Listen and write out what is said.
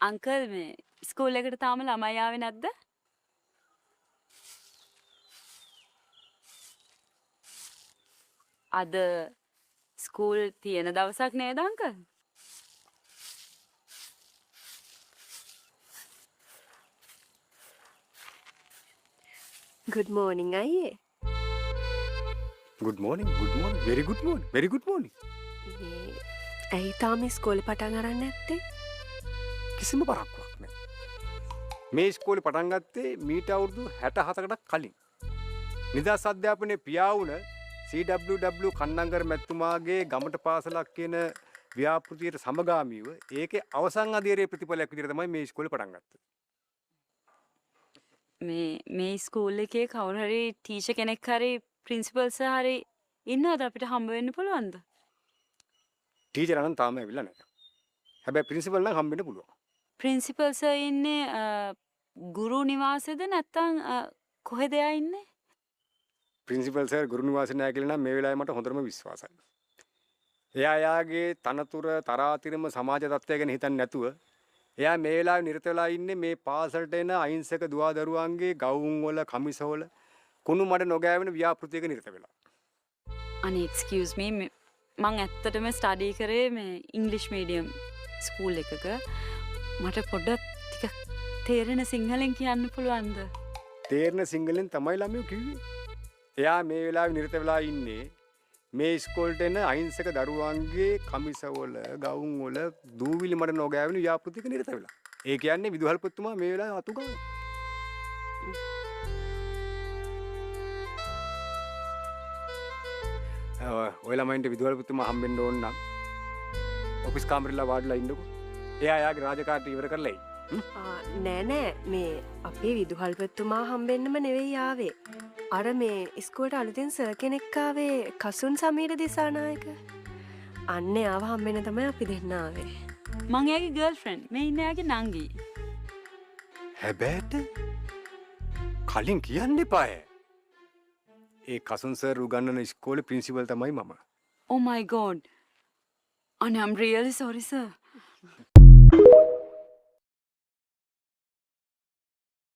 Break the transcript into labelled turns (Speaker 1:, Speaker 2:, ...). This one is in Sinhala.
Speaker 1: අංකල් මේ ස්කූල් එකට තාම ළමයි ආවේ නැද්ද? අද ස්කූල් තියෙන දවසක් නේද අංකල්?
Speaker 2: good morning අයියේ.
Speaker 3: good morning very good morning
Speaker 2: මේ ඇයි තාම ඉස්කෝලේ පටන් අරන් නැත්තේ?
Speaker 3: කිසිම පරක්කුවක් නැහැ මේ ඉස්කෝලේ පටන් ගත්තේ මීට අවුරුදු 67කට කලින් නිදහස් අධ්‍යාපනයේ පියා වුණ CWW කන්නංගර මැතිතුමාගේ ගමට පාසලක් කියන ව්‍යාපෘතියට සමගාමීව ඒකේ අවසන් අධීරයේ ප්‍රතිඵලයක් විදිහට තමයි මේ ඉස්කෝලේ පටන් ගත්තේ.
Speaker 1: මේ ස්කූල් එකේ කවුරු හරි ටීචර් කෙනෙක් හරි ප්‍රින්සිපල් සර් හරි ඉන්නවද අපිට හම්බ වෙන්න පුළුවන්ද?
Speaker 3: ටීචර් නම් තාම ඇවිල්ලා නැහැ. හැබැයි ප්‍රින්සිපල් නම් හම්බෙන්න පුළුවන්.
Speaker 1: ප්‍රින්සිපල් සර් ඉන්නේ ගුරු නිවාසෙද නැත්නම් කොහෙද එයා ඉන්නේ?
Speaker 3: ප්‍රින්සිපල් සර් ගුරු නිවාසෙ නැහැ කියලා නම් මේ වෙලාවේ මට හොඳටම විශ්වාසයි. එයා යාගේ තනතුර තරාතිරම සමාජ තත්ත්වය ගැන හිතන්නේ නැතුව එයා මේ වෙලාවේ නිරත වෙලා ඉන්නේ මේ පාසලට එන අහිංසක දුවා දරුවන්ගේ ගවුම් වල කමිස වල කුණු මඩ නොගෑවෙන ව්‍යාපෘතියක නිරත වෙලා.
Speaker 1: අනේ එක්ස්කියුස් මී මං ඇත්තටම ස්ටඩි කරේ මේ ඉංග්ලිෂ් මීඩියම් ස්කූල් එකක. මට පොඩ්ඩක් ටිකක් තේරෙන සිංහලෙන් කියන්න පුළුවන්ද?
Speaker 3: තේරෙන සිංහලෙන් තමයි ළමයෝ කිව්වේ. එයා මේ වෙලාවේ නිරත වෙලා ඉන්නේ මේ ඉස්කෝලේට එන අහිංසක දරුවන්ගේ කමිසවල ගවුම් වල දූවිලි මඩ නොගෑවෙන ව්‍යාපෘතියක නිරත වෙලා. ඒ කියන්නේ විදුහල්පතිතුමා මේ වෙලාවේ අතු ගන්න. ඔය ළමයින්ට විදුහල්පතිතුමා හම්බෙන්න ඕන නම් ඔෆිස් කාමරේලා වාඩිලා ඉන්නකො. එයා යාගේ රාජකාරිය ඉවර කරලා එයි.
Speaker 2: නෑ මේ අපේ විදුහල්පතිතුමා හම්බෙන්නම නෙවෙයි ආවේ. අර මේ ඉස්කෝලේට අලුතින් සර් කෙනෙක් ආවේ කසුන් සමීර දිසානායක. අන්න ආව හම්බෙන්න තමයි අපි දෙන්න ආවේ.
Speaker 1: මං එයාගේ ගර්ල්ෆ්‍රෙන්ඩ්. මේ ඉන්නේ එයාගේ නංගි.
Speaker 3: හැබැයිට කලින් කියන්න එපාය. ඒ කසුන් සර් උගන්වන ඉස්කෝලේ ප්‍රින්සිපල් තමයි මම.
Speaker 1: Oh my god. And I'm really sorry sir.